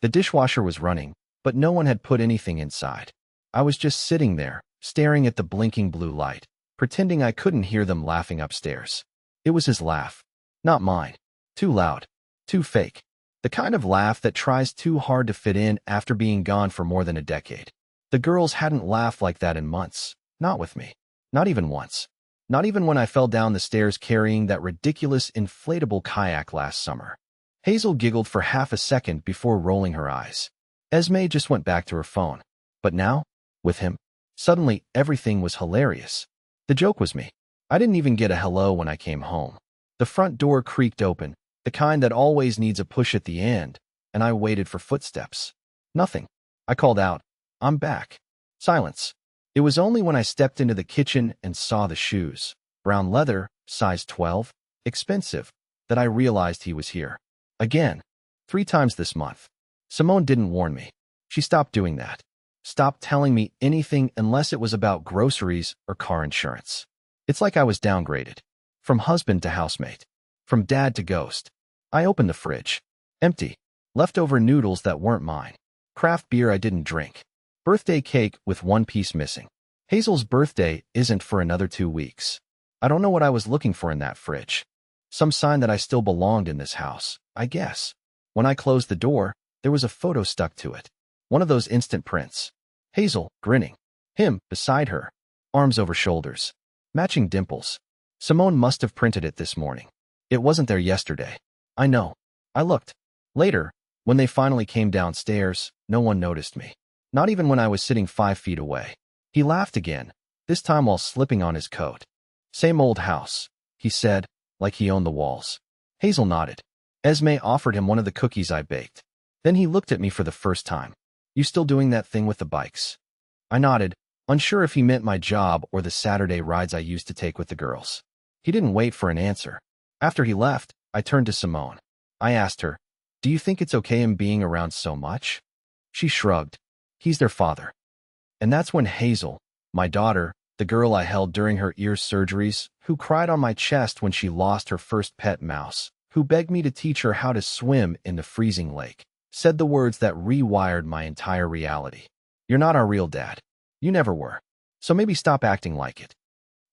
The dishwasher was running, but no one had put anything inside. I was just sitting there, staring at the blinking blue light, pretending I couldn't hear them laughing upstairs. It was his laugh, not mine. Too loud, too fake. The kind of laugh that tries too hard to fit in after being gone for more than a decade. The girls hadn't laughed like that in months, not with me. Not even once. Not even when I fell down the stairs carrying that ridiculous inflatable kayak last summer. Hazel giggled for half a second before rolling her eyes. Esme just went back to her phone. But now, with him, suddenly everything was hilarious. The joke was me. I didn't even get a hello when I came home. The front door creaked open, the kind that always needs a push at the end, and I waited for footsteps. Nothing. I called out, "I'm back." Silence. It was only when I stepped into the kitchen and saw the shoes, brown leather, size 12, expensive, that I realized he was here. Again. 3 times this month. Simone didn't warn me. She stopped doing that. Stopped telling me anything unless it was about groceries or car insurance. It's like I was downgraded. From husband to housemate. From dad to ghost. I opened the fridge. Empty. Leftover noodles that weren't mine. Craft beer I didn't drink. Birthday cake with 1 piece missing. Hazel's birthday isn't for another 2 weeks. I don't know what I was looking for in that fridge. Some sign that I still belonged in this house, I guess. When I closed the door, there was a photo stuck to it. One of those instant prints. Hazel, grinning. Him, beside her. Arms over shoulders. Matching dimples. Simone must have printed it this morning. It wasn't there yesterday. I know. I looked. Later, when they finally came downstairs, no one noticed me. Not even when I was sitting 5 feet away. He laughed again, this time while slipping on his coat. "Same old house," he said, like he owned the walls. Hazel nodded. Esme offered him one of the cookies I baked. Then he looked at me for the first time. "You still doing that thing with the bikes?" I nodded, unsure if he meant my job or the Saturday rides I used to take with the girls. He didn't wait for an answer. After he left, I turned to Simone. I asked her, "Do you think it's okay him being around so much?" She shrugged. "He's their father." And that's when Hazel, my daughter, the girl I held during her ear surgeries, who cried on my chest when she lost her first pet mouse, who begged me to teach her how to swim in the freezing lake, said the words that rewired my entire reality. "You're not our real dad. You never were. So maybe stop acting like it."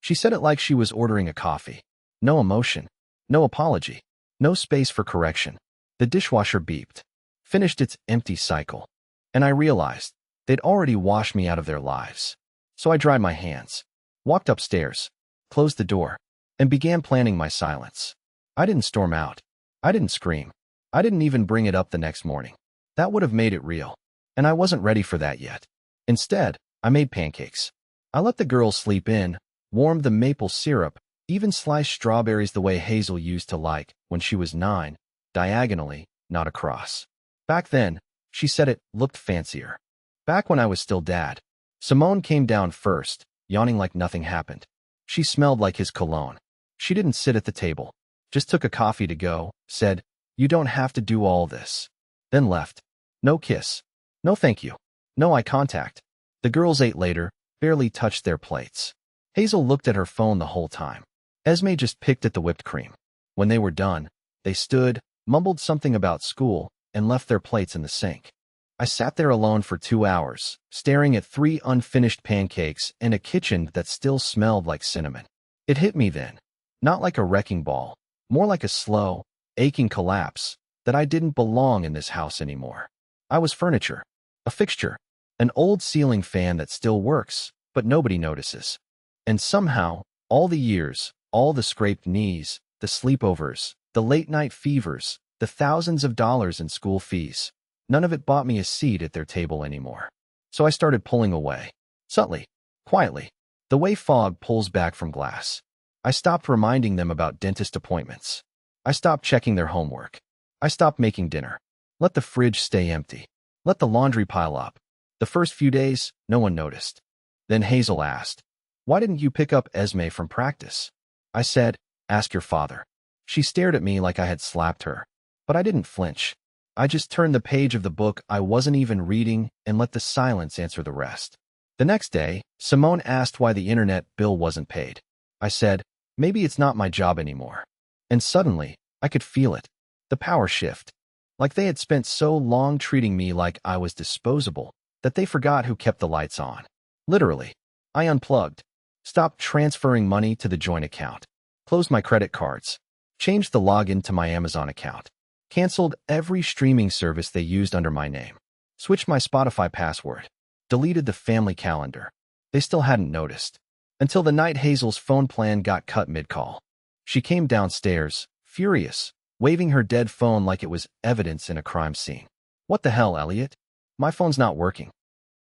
She said it like she was ordering a coffee. No emotion. No apology. No space for correction. The dishwasher beeped. Finished its empty cycle. And I realized they'd already washed me out of their lives. So I dried my hands, walked upstairs, closed the door, and began planning my silence. I didn't storm out. I didn't scream. I didn't even bring it up the next morning. That would have made it real. And I wasn't ready for that yet. Instead, I made pancakes. I let the girls sleep in, warmed the maple syrup, even sliced strawberries the way Hazel used to like when she was 9, diagonally, not across. Back then, she said it looked fancier. Back when I was still dad. Simone came down first, yawning like nothing happened. She smelled like his cologne. She didn't sit at the table. Just took a coffee to go, said, "You don't have to do all this." Then left. No kiss. No thank you. No eye contact. The girls ate later, barely touched their plates. Hazel looked at her phone the whole time. Esme just picked at the whipped cream. When they were done, they stood, mumbled something about school, and left their plates in the sink. I sat there alone for 2 hours, staring at 3 unfinished pancakes and a kitchen that still smelled like cinnamon. It hit me then. Not like a wrecking ball, more like a slow, aching collapse, that I didn't belong in this house anymore. I was furniture, a fixture, an old ceiling fan that still works, but nobody notices. And somehow, all the years, all the scraped knees, the sleepovers, the late-night fevers, the thousands of dollars in school fees, none of it bought me a seat at their table anymore. So I started pulling away. Subtly, quietly, the way fog pulls back from glass. I stopped reminding them about dentist appointments. I stopped checking their homework. I stopped making dinner. Let the fridge stay empty. Let the laundry pile up. The first few days, no one noticed. Then Hazel asked, "Why didn't you pick up Esme from practice?" I said, "Ask your father." She stared at me like I had slapped her. But I didn't flinch. I just turned the page of the book I wasn't even reading and let the silence answer the rest. The next day, Simone asked why the internet bill wasn't paid. I said, "Maybe it's not my job anymore." And suddenly, I could feel it. The power shift. Like they had spent so long treating me like I was disposable that they forgot who kept the lights on. Literally. I unplugged, stopped transferring money to the joint account, closed my credit cards, changed the login to my Amazon account, canceled every streaming service they used under my name, switched my Spotify password, deleted the family calendar. They still hadn't noticed. Until the night Hazel's phone plan got cut mid-call. She came downstairs, furious, waving her dead phone like it was evidence in a crime scene. "What the hell, Elliott? My phone's not working."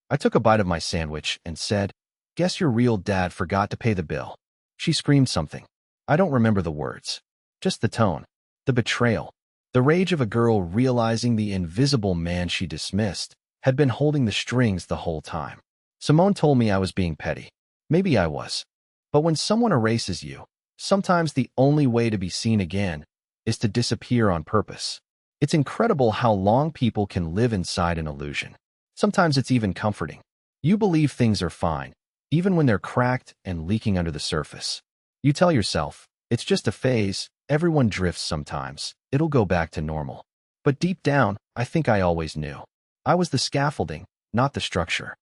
I took a bite of my sandwich and said, "Guess your real dad forgot to pay the bill." She screamed something. I don't remember the words. Just the tone. The betrayal. The rage of a girl realizing the invisible man she dismissed had been holding the strings the whole time. Simone told me I was being petty. Maybe I was. But when someone erases you, sometimes the only way to be seen again is to disappear on purpose. It's incredible how long people can live inside an illusion. Sometimes it's even comforting. You believe things are fine, even when they're cracked and leaking under the surface. You tell yourself, it's just a phase, everyone drifts sometimes, it'll go back to normal. But deep down, I think I always knew. I was the scaffolding, not the structure.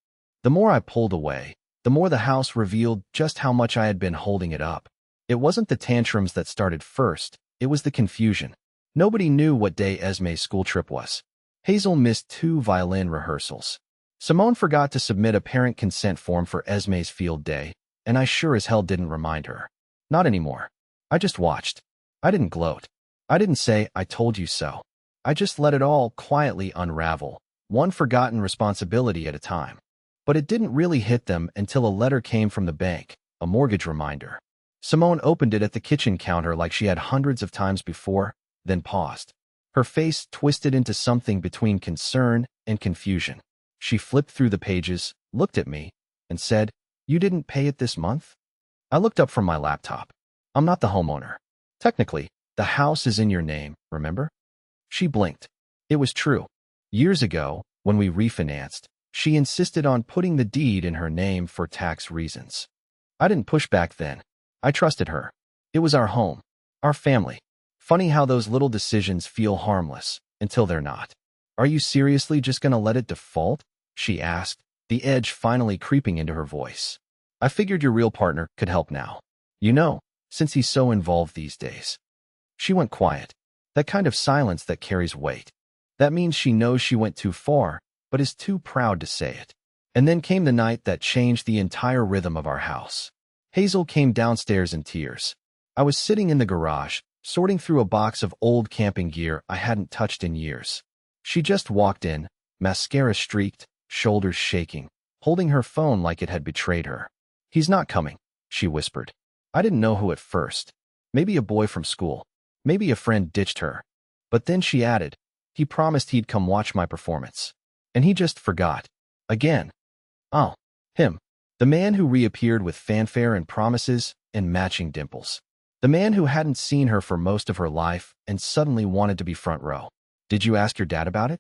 The more I pulled away, the more the house revealed just how much I had been holding it up. It wasn't the tantrums that started first, it was the confusion. Nobody knew what day Esme's school trip was. Hazel missed 2 violin rehearsals. Simone forgot to submit a parent consent form for Esme's field day, and I sure as hell didn't remind her. Not anymore. I just watched. I didn't gloat. I didn't say, "I told you so." I just let it all quietly unravel, one forgotten responsibility at a time. But it didn't really hit them until a letter came from the bank, a mortgage reminder. Simone opened it at the kitchen counter like she had hundreds of times before, then paused. Her face twisted into something between concern and confusion. She flipped through the pages, looked at me, and said, "You didn't pay it this month?" I looked up from my laptop. "I'm not the homeowner. Technically, the house is in your name, remember?" She blinked. It was true. Years ago, when we refinanced, she insisted on putting the deed in her name for tax reasons. I didn't push back then. I trusted her. It was our home, our family. Funny how those little decisions feel harmless, until they're not. "Are you seriously just gonna let it default?" she asked, the edge finally creeping into her voice. "I figured your real partner could help now. You know, since he's so involved these days." She went quiet. That kind of silence that carries weight. That means she knows she went too far, but is too proud to say it. And then came the night that changed the entire rhythm of our house. Hazel came downstairs in tears. I was sitting in the garage, sorting through a box of old camping gear I hadn't touched in years. She just walked in, mascara streaked, shoulders shaking, holding her phone like it had betrayed her. "He's not coming," she whispered. I didn't know who at first. Maybe a boy from school. Maybe a friend ditched her. But then she added, "He promised he'd come watch my performance. And he just forgot. Again." Oh, him. The man who reappeared with fanfare and promises and matching dimples. The man who hadn't seen her for most of her life and suddenly wanted to be front row. "Did you ask your dad about it?"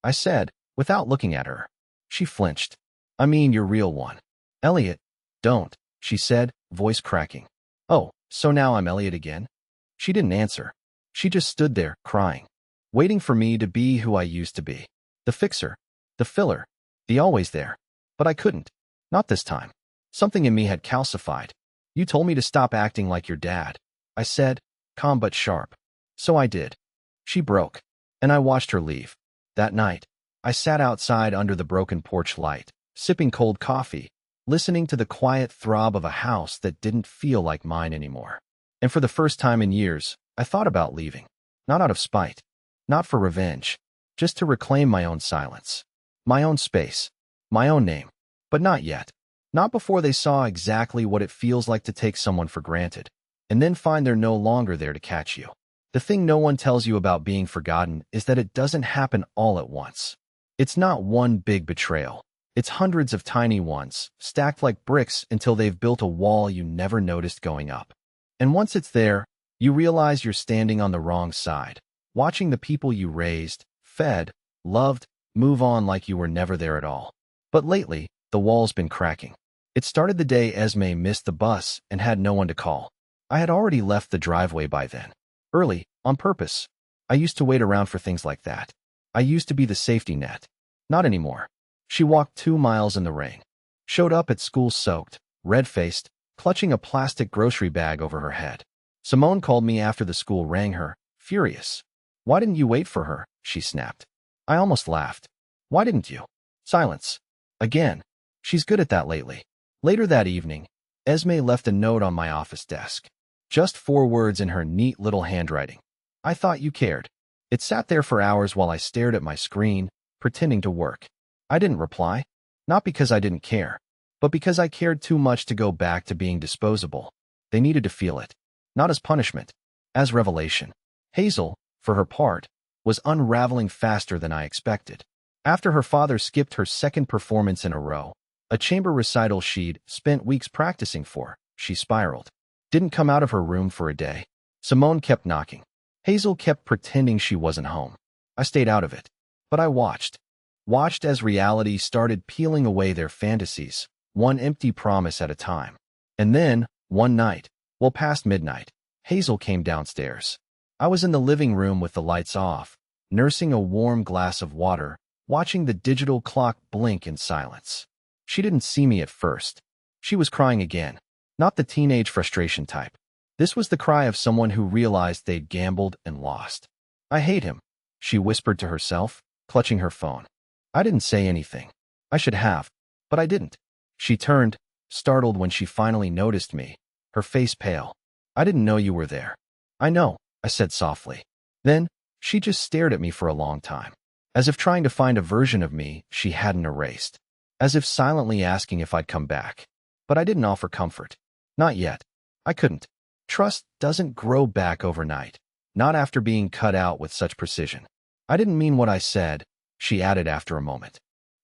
I said, without looking at her. She flinched. "I mean your real one." "Elliott, don't," she said, voice cracking. "Oh, so now I'm Elliott again?" She didn't answer. She just stood there, crying, waiting for me to be who I used to be. The fixer, the filler, the always there. But I couldn't. Not this time. Something in me had calcified. "You told me to stop acting like your dad," I said, calm but sharp. So I did. She broke, and I watched her leave. That night, I sat outside under the broken porch light, sipping cold coffee, listening to the quiet throb of a house that didn't feel like mine anymore. And for the first time in years, I thought about leaving. Not out of spite. Not for revenge. Just to reclaim my own silence. My own space. My own name. But not yet. Not before they saw exactly what it feels like to take someone for granted, and then find they're no longer there to catch you. The thing no one tells you about being forgotten is that it doesn't happen all at once. It's not one big betrayal. It's hundreds of tiny ones, stacked like bricks until they've built a wall you never noticed going up. And once it's there, you realize you're standing on the wrong side, watching the people you raised, fed, loved, move on like you were never there at all. But lately, the wall's been cracking. It started the day Esme missed the bus and had no one to call. I had already left the driveway by then. Early, on purpose. I used to wait around for things like that. I used to be the safety net. Not anymore. She walked 2 miles in the rain. Showed up at school soaked, red-faced, clutching a plastic grocery bag over her head. Simone called me after the school rang her, furious. Why didn't you wait for her? She snapped. I almost laughed. Why didn't you? Silence. Again. She's good at that lately. Later that evening, Esme left a note on my office desk. Just 4 words in her neat little handwriting. I thought you cared. It sat there for hours while I stared at my screen, pretending to work. I didn't reply. Not because I didn't care, but because I cared too much to go back to being disposable. They needed to feel it. Not as punishment. As revelation. Hazel, for her part, was unraveling faster than I expected. After her father skipped her second performance in a row, a chamber recital she'd spent weeks practicing for, she spiraled. Didn't come out of her room for a day. Simone kept knocking. Hazel kept pretending she wasn't home. I stayed out of it. But I watched. Watched as reality started peeling away their fantasies, one empty promise at a time. And then, one night, well past midnight, Hazel came downstairs. I was in the living room with the lights off, nursing a warm glass of water, watching the digital clock blink in silence. She didn't see me at first. She was crying again. Not the teenage frustration type. This was the cry of someone who realized they'd gambled and lost. I hate him, she whispered to herself, clutching her phone. I didn't say anything. I should have, but I didn't. She turned, startled when she finally noticed me, her face pale. I didn't know you were there. I know, I said softly. Then, she just stared at me for a long time, as if trying to find a version of me she hadn't erased, as if silently asking if I'd come back. But I didn't offer comfort. Not yet. I couldn't. Trust doesn't grow back overnight, not after being cut out with such precision. I didn't mean what I said, she added after a moment.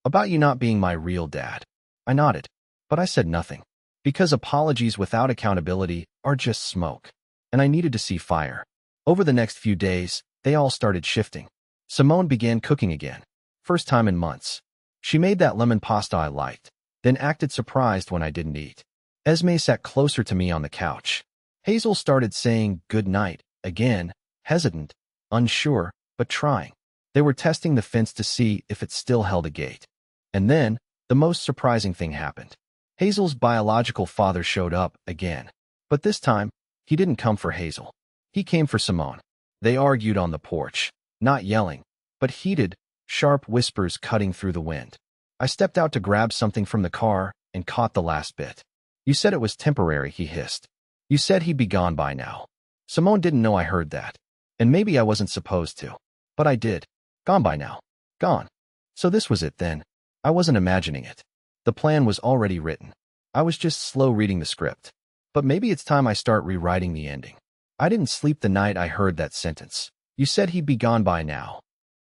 About you not being my real dad. I nodded, but I said nothing, because apologies without accountability are just smoke, and I needed to see fire. Over the next few days, they all started shifting. Simone began cooking again, first time in months. She made that lemon pasta I liked, then acted surprised when I didn't eat. Esme sat closer to me on the couch. Hazel started saying good night, again, hesitant, unsure, but trying. They were testing the fence to see if it still held a gate. And then, the most surprising thing happened. Hazel's biological father showed up again. But this time, he didn't come for Hazel. He came for Simone. They argued on the porch, not yelling, but heated, sharp whispers cutting through the wind. I stepped out to grab something from the car and caught the last bit. You said it was temporary, he hissed. You said he'd be gone by now. Simone didn't know I heard that. And maybe I wasn't supposed to. But I did. Gone by now. Gone. So this was it then. I wasn't imagining it. The plan was already written. I was just slow reading the script. But maybe it's time I start rewriting the ending. I didn't sleep the night I heard that sentence. You said he'd be gone by now.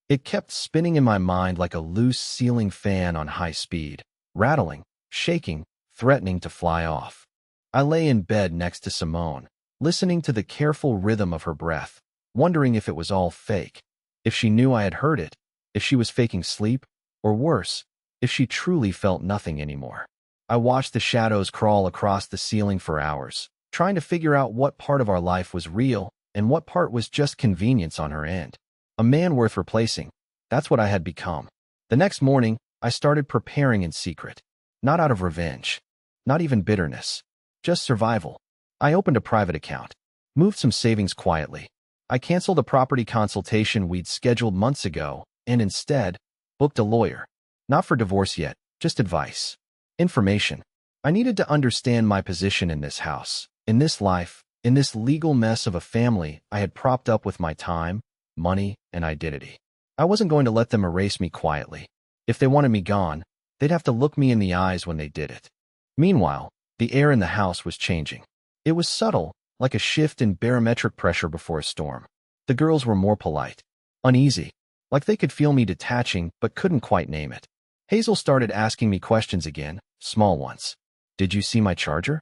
It kept spinning in my mind like a loose ceiling fan on high speed, rattling, shaking, threatening to fly off. I lay in bed next to Simone, listening to the careful rhythm of her breath, wondering if it was all fake, if she knew I had heard it, if she was faking sleep, or worse, if she truly felt nothing anymore. I watched the shadows crawl across the ceiling for hours, trying to figure out what part of our life was real and what part was just convenience on her end. A man worth replacing. That's what I had become. The next morning, I started preparing in secret. Not out of revenge. Not even bitterness. Just survival. I opened a private account. Moved some savings quietly. I canceled a property consultation we'd scheduled months ago, and instead, booked a lawyer. Not for divorce yet, just advice. Information. I needed to understand my position in this house, in this life, in this legal mess of a family I had propped up with my time, money, and identity. I wasn't going to let them erase me quietly. If they wanted me gone, they'd have to look me in the eyes when they did it. Meanwhile, the air in the house was changing. It was subtle, like a shift in barometric pressure before a storm. The girls were more polite, uneasy, like they could feel me detaching but couldn't quite name it. Hazel started asking me questions again, small ones. Did you see my charger?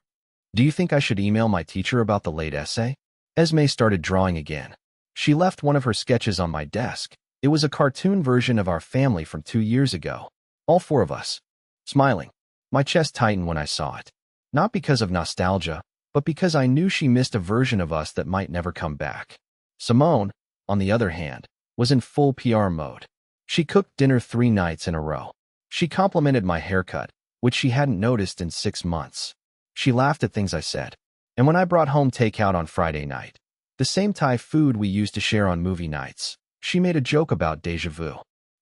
Do you think I should email my teacher about the late essay? Esme started drawing again. She left one of her sketches on my desk. It was a cartoon version of our family from 2 years ago. All 4 of us. Smiling. My chest tightened when I saw it. Not because of nostalgia, but because I knew she missed a version of us that might never come back. Simone, on the other hand, was in full PR mode. She cooked dinner 3 nights in a row. She complimented my haircut, which she hadn't noticed in 6 months. She laughed at things I said. And when I brought home takeout on Friday night, the same Thai food we used to share on movie nights, she made a joke about déjà vu.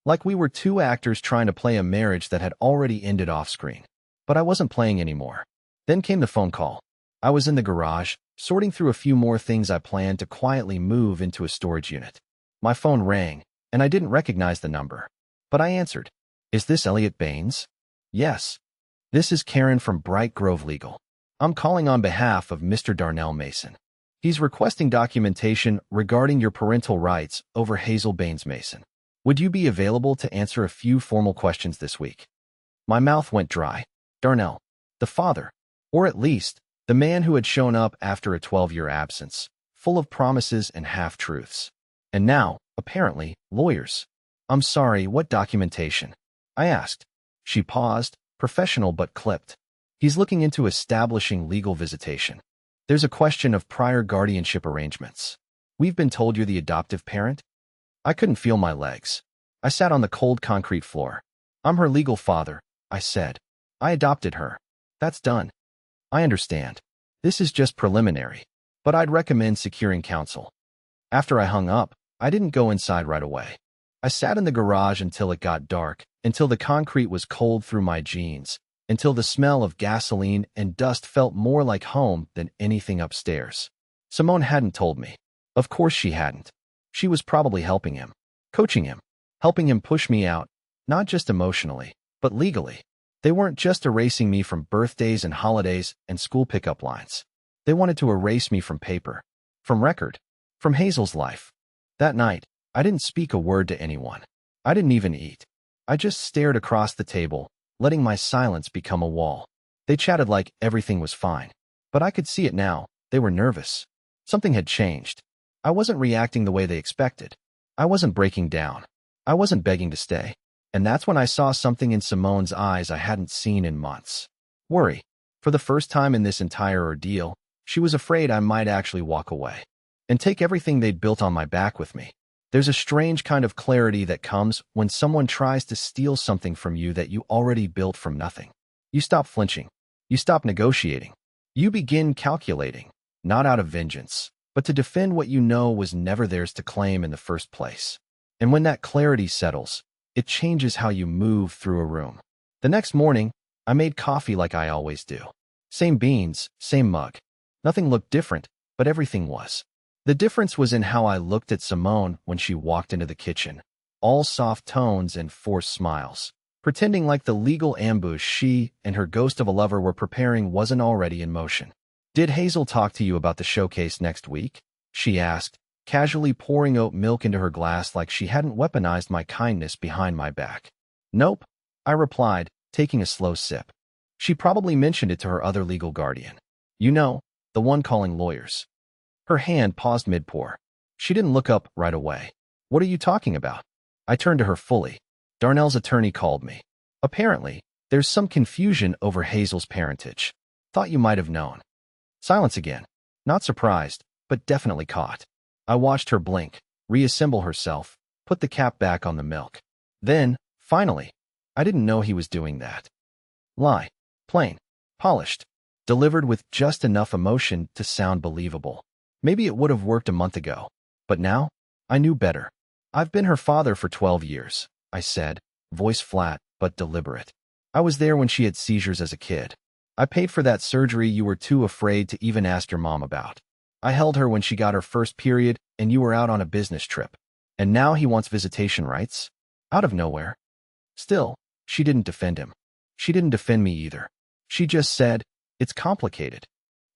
Like we were 2 actors trying to play a marriage that had already ended off-screen. But I wasn't playing anymore. Then came the phone call. I was in the garage, sorting through a few more things I planned to quietly move into a storage unit. My phone rang, and I didn't recognize the number. But I answered. Is this Elliott Baines? Yes. This is Karen from Bright Grove Legal. I'm calling on behalf of Mr. Darnell Mason. He's requesting documentation regarding your parental rights over Hazel Baines Mason. Would you be available to answer a few formal questions this week? My mouth went dry. Darnell, the father, or at least, the man who had shown up after a 12-year absence, full of promises and half-truths. And now, apparently, lawyers. I'm sorry, what documentation? I asked. She paused, professional but clipped. He's looking into establishing legal visitation. There's a question of prior guardianship arrangements. We've been told you're the adoptive parent? I couldn't feel my legs. I sat on the cold concrete floor. I'm her legal father, I said. I adopted her. That's done. I understand. This is just preliminary, but I'd recommend securing counsel. After I hung up, I didn't go inside right away. I sat in the garage until it got dark, until the concrete was cold through my jeans, until the smell of gasoline and dust felt more like home than anything upstairs. Simone hadn't told me. Of course she hadn't. She was probably helping him, coaching him, helping him push me out, not just emotionally, but legally. They weren't just erasing me from birthdays and holidays and school pickup lines. They wanted to erase me from paper, from record, from Hazel's life. That night, I didn't speak a word to anyone. I didn't even eat. I just stared across the table, letting my silence become a wall. They chatted like everything was fine. But I could see it now. They were nervous. Something had changed. I wasn't reacting the way they expected. I wasn't breaking down. I wasn't begging to stay. And that's when I saw something in Simone's eyes I hadn't seen in months. Worry. For the first time in this entire ordeal, she was afraid I might actually walk away and take everything they'd built on my back with me. There's a strange kind of clarity that comes when someone tries to steal something from you that you already built from nothing. You stop flinching. You stop negotiating. You begin calculating, not out of vengeance, but to defend what you know was never theirs to claim in the first place. And when that clarity settles, it changes how you move through a room. The next morning, I made coffee like I always do. Same beans, same mug. Nothing looked different, but everything was. The difference was in how I looked at Simone when she walked into the kitchen. All soft tones and forced smiles, pretending like the legal ambush she and her ghost of a lover were preparing wasn't already in motion. Did Hazel talk to you about the showcase next week? She asked, casually pouring oat milk into her glass like she hadn't weaponized my kindness behind my back. Nope, I replied, taking a slow sip. She probably mentioned it to her other legal guardian. You know, the one calling lawyers. Her hand paused mid-pour. She didn't look up right away. What are you talking about? I turned to her fully. Darnell's attorney called me. Apparently, there's some confusion over Hazel's parentage. Thought you might have known. Silence again. Not surprised, but definitely caught. I watched her blink, reassemble herself, put the cap back on the milk. Then, finally, I didn't know he was doing that. Lie. Plain. Polished. Delivered with just enough emotion to sound believable. Maybe it would have worked a month ago. But now, I knew better. I've been her father for 12 years, I said, voice flat but deliberate. I was there when she had seizures as a kid. I paid for that surgery you were too afraid to even ask your mom about. I held her when she got her first period and you were out on a business trip. And now he wants visitation rights? Out of nowhere. Still, she didn't defend him. She didn't defend me either. She just said, it's complicated.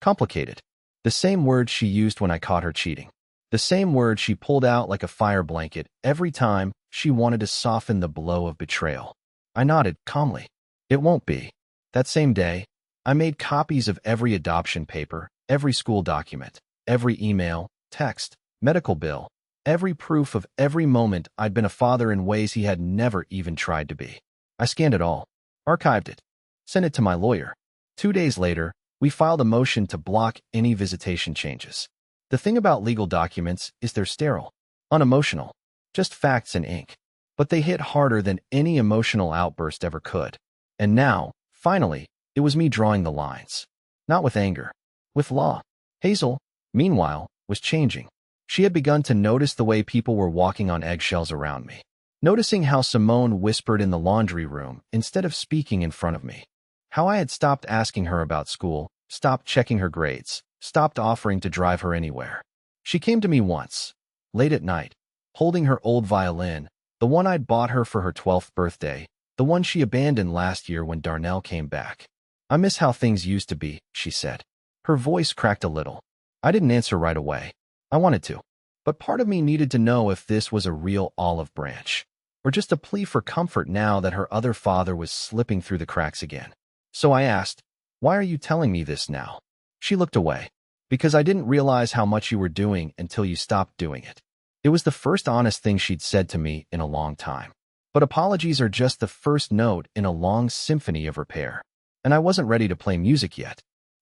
Complicated. The same word she used when I caught her cheating. The same word she pulled out like a fire blanket every time she wanted to soften the blow of betrayal. I nodded calmly. It won't be. That same day, I made copies of every adoption paper, every school document, every email, text, medical bill, every proof of every moment I'd been a father in ways he had never even tried to be. I scanned it all, archived it, sent it to my lawyer. 2 days later, we filed a motion to block any visitation changes. The thing about legal documents is they're sterile, Unemotional. Just facts and ink. But they hit harder than any emotional outburst ever could. And now, finally, it was me drawing the lines. Not with anger. With law. Hazel, meanwhile, was changing. She had begun to notice the way people were walking on eggshells around me. Noticing how Simone whispered in the laundry room instead of speaking in front of me. How I had stopped asking her about school, stopped checking her grades, stopped offering to drive her anywhere. She came to me once, late at night, holding her old violin, the one I'd bought her for her 12th birthday, the one she abandoned last year when Darnell came back. "I miss how things used to be," she said. Her voice cracked a little. I didn't answer right away. I wanted to. But part of me needed to know if this was a real olive branch, or just a plea for comfort now that her other father was slipping through the cracks again. So I asked, "Why are you telling me this now?" She looked away. "Because I didn't realize how much you were doing until you stopped doing it." It was the first honest thing she'd said to me in a long time. But apologies are just the first note in a long symphony of repair. And I wasn't ready to play music yet.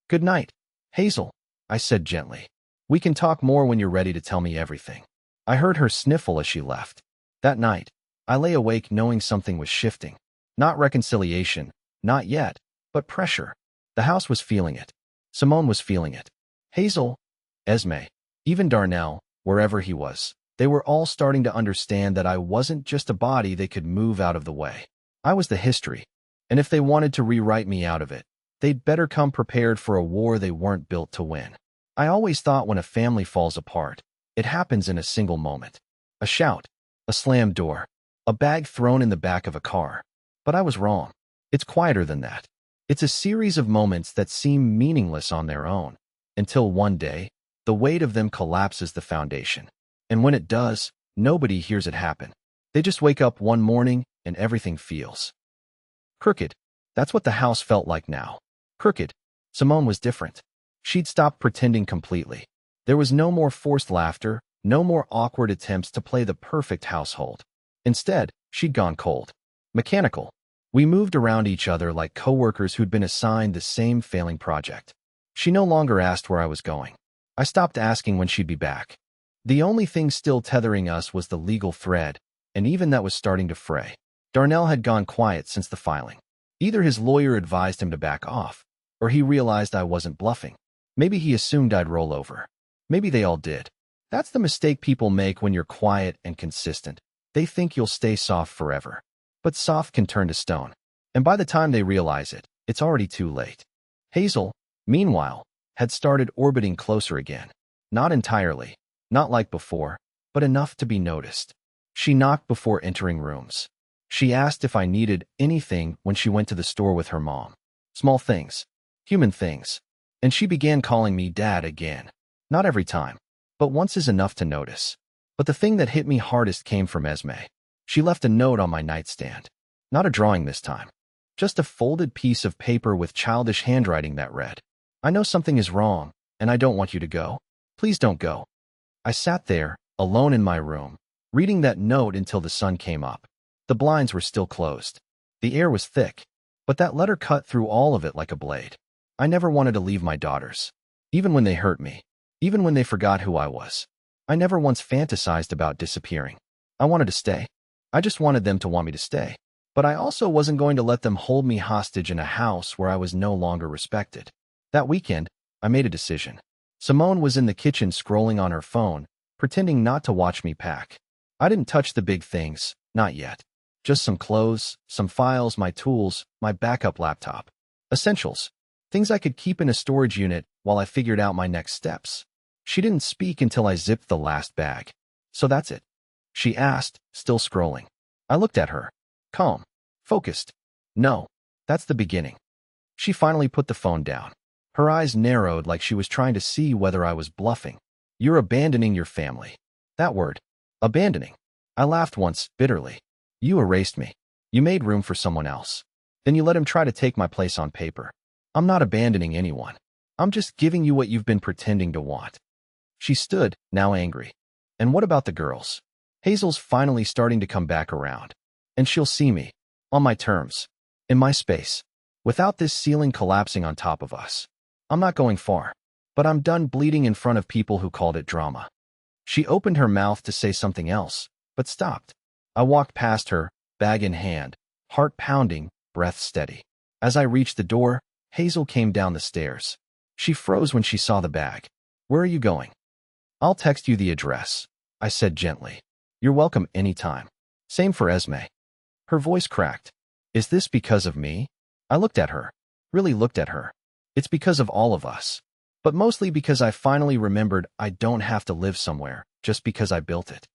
"Good night, Hazel," I said gently. "We can talk more when you're ready to tell me everything." I heard her sniffle as she left. That night, I lay awake knowing something was shifting. Not reconciliation, not yet, but pressure. The house was feeling it. Simone was feeling it. Hazel, Esme, even Darnell, wherever he was, they were all starting to understand that I wasn't just a body they could move out of the way. I was the history, and if they wanted to rewrite me out of it, they'd better come prepared for a war they weren't built to win. I always thought when a family falls apart, it happens in a single moment. A shout, a slammed door, a bag thrown in the back of a car. But I was wrong. It's quieter than that. It's a series of moments that seem meaningless on their own, until one day, the weight of them collapses the foundation. And when it does, nobody hears it happen. They just wake up one morning and everything feels crooked. That's what the house felt like now. Crooked. Simone was different. She'd stopped pretending completely. There was no more forced laughter, no more awkward attempts to play the perfect household. Instead, she'd gone cold. Mechanical. We moved around each other like coworkers who'd been assigned the same failing project. She no longer asked where I was going. I stopped asking when she'd be back. The only thing still tethering us was the legal thread, and even that was starting to fray. Darnell had gone quiet since the filing. Either his lawyer advised him to back off, or he realized I wasn't bluffing. Maybe he assumed I'd roll over. Maybe they all did. That's the mistake people make when you're quiet and consistent. They think you'll stay soft forever. But soft can turn to stone. And by the time they realize it, it's already too late. Hazel, meanwhile, had started orbiting closer again. Not entirely, not like before, but enough to be noticed. She knocked before entering rooms. She asked if I needed anything when she went to the store with her mom. Small things. Human things. And she began calling me Dad again. Not every time, but once is enough to notice. But the thing that hit me hardest came from Esme. She left a note on my nightstand. Not a drawing this time. Just a folded piece of paper with childish handwriting that read, "I know something is wrong, and I don't want you to go. Please don't go." I sat there, alone in my room, reading that note until the sun came up. The blinds were still closed. The air was thick, but that letter cut through all of it like a blade. I never wanted to leave my daughters. Even when they hurt me. Even when they forgot who I was. I never once fantasized about disappearing. I wanted to stay. I just wanted them to want me to stay. But I also wasn't going to let them hold me hostage in a house where I was no longer respected. That weekend, I made a decision. Simone was in the kitchen scrolling on her phone, pretending not to watch me pack. I didn't touch the big things, not yet. Just some clothes, some files, my tools, my backup laptop. Essentials. Things I could keep in a storage unit while I figured out my next steps. She didn't speak until I zipped the last bag. "So that's it?" she asked, still scrolling. I looked at her. Calm. Focused. "No. That's the beginning." She finally put the phone down. Her eyes narrowed like she was trying to see whether I was bluffing. "You're abandoning your family." That word. Abandoning. I laughed once, bitterly. "You erased me. You made room for someone else. Then you let him try to take my place on paper. I'm not abandoning anyone. I'm just giving you what you've been pretending to want." She stood, now angry. "And what about the girls? Hazel's finally starting to come back around. And she'll see me. On my terms. In my space. Without this ceiling collapsing on top of us. I'm not going far. But I'm done bleeding in front of people who called it drama." She opened her mouth to say something else, but stopped. I walked past her, bag in hand, heart pounding, breath steady. As I reached the door, Hazel came down the stairs. She froze when she saw the bag. "Where are you going?" "I'll text you the address," I said gently. "You're welcome anytime. Same for Esme." Her voice cracked. "Is this because of me?" I looked at her. Really looked at her. "It's because of all of us. But mostly because I finally remembered I don't have to live somewhere just because I built it."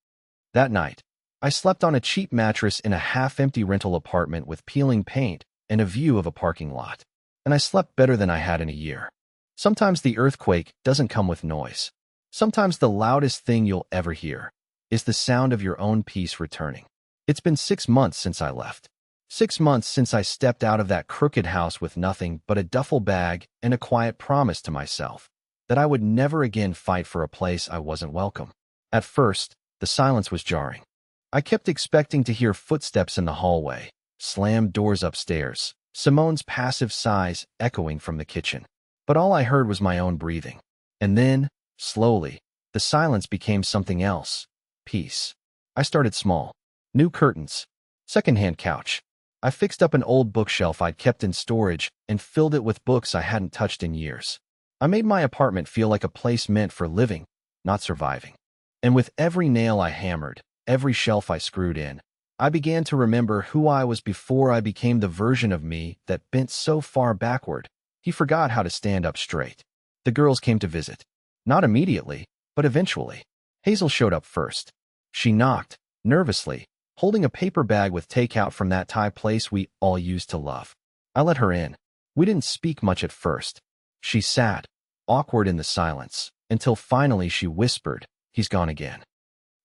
That night, I slept on a cheap mattress in a half-empty rental apartment with peeling paint and a view of a parking lot. And I slept better than I had in a year. Sometimes the earthquake doesn't come with noise. Sometimes the loudest thing you'll ever hear is the sound of your own peace returning. It's been 6 months since I left. 6 months since I stepped out of that crooked house with nothing but a duffel bag and a quiet promise to myself that I would never again fight for a place I wasn't welcome. At first, the silence was jarring. I kept expecting to hear footsteps in the hallway, slammed doors upstairs, Simone's passive sighs echoing from the kitchen. But all I heard was my own breathing. And then, slowly, the silence became something else. Peace. I started small. New curtains. Secondhand couch. I fixed up an old bookshelf I'd kept in storage and filled it with books I hadn't touched in years. I made my apartment feel like a place meant for living, not surviving. And with every nail I hammered, every shelf I screwed in, I began to remember who I was before I became the version of me that bent so far backward he forgot how to stand up straight. The girls came to visit. Not immediately, but eventually. Hazel showed up first. She knocked, nervously, holding a paper bag with takeout from that Thai place we all used to love. I let her in. We didn't speak much at first. She sat, awkward in the silence, until finally she whispered, "He's gone again."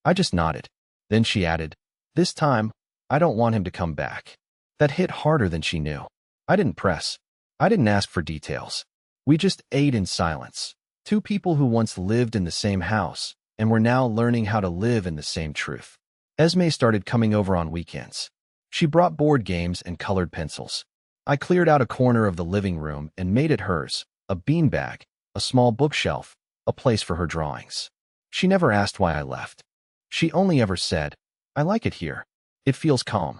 I just nodded. Then she added, "This time, I don't want him to come back." That hit harder than she knew. I didn't press. I didn't ask for details. We just ate in silence. Two people who once lived in the same house and were now learning how to live in the same truth. Esme started coming over on weekends. She brought board games and colored pencils. I cleared out a corner of the living room and made it hers, a beanbag, a small bookshelf, a place for her drawings. She never asked why I left. She only ever said, "I like it here. It feels calm."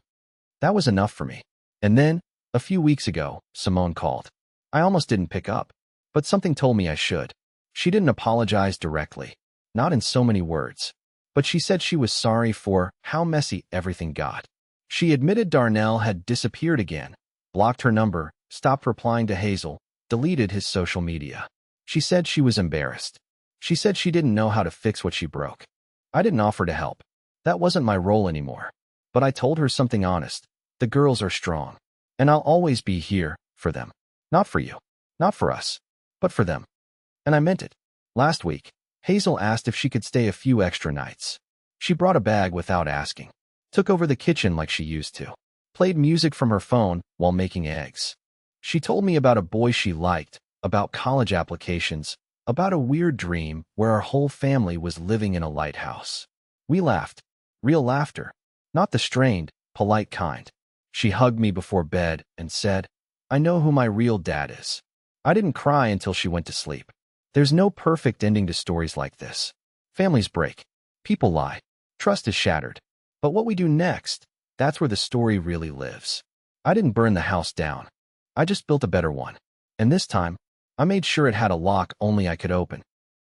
That was enough for me. And then, a few weeks ago, Simone called. I almost didn't pick up, but something told me I should. She didn't apologize directly, not in so many words. But she said she was sorry for how messy everything got. She admitted Darnell had disappeared again, blocked her number, stopped replying to Hazel, deleted his social media. She said she was embarrassed. She said she didn't know how to fix what she broke. I didn't offer to help. That wasn't my role anymore. But I told her something honest. The girls are strong. And I'll always be here for them. Not for you. Not for us. But for them. And I meant it. Last week, Hazel asked if she could stay a few extra nights. She brought a bag without asking, took over the kitchen like she used to, played music from her phone while making eggs. She told me about a boy she liked, about college applications, about a weird dream where our whole family was living in a lighthouse. We laughed. Real laughter. Not the strained, polite kind. She hugged me before bed and said, "I know who my real dad is." I didn't cry until she went to sleep. There's no perfect ending to stories like this. Families break. People lie. Trust is shattered. But what we do next, that's where the story really lives. I didn't burn the house down. I just built a better one. And this time, I made sure it had a lock only I could open.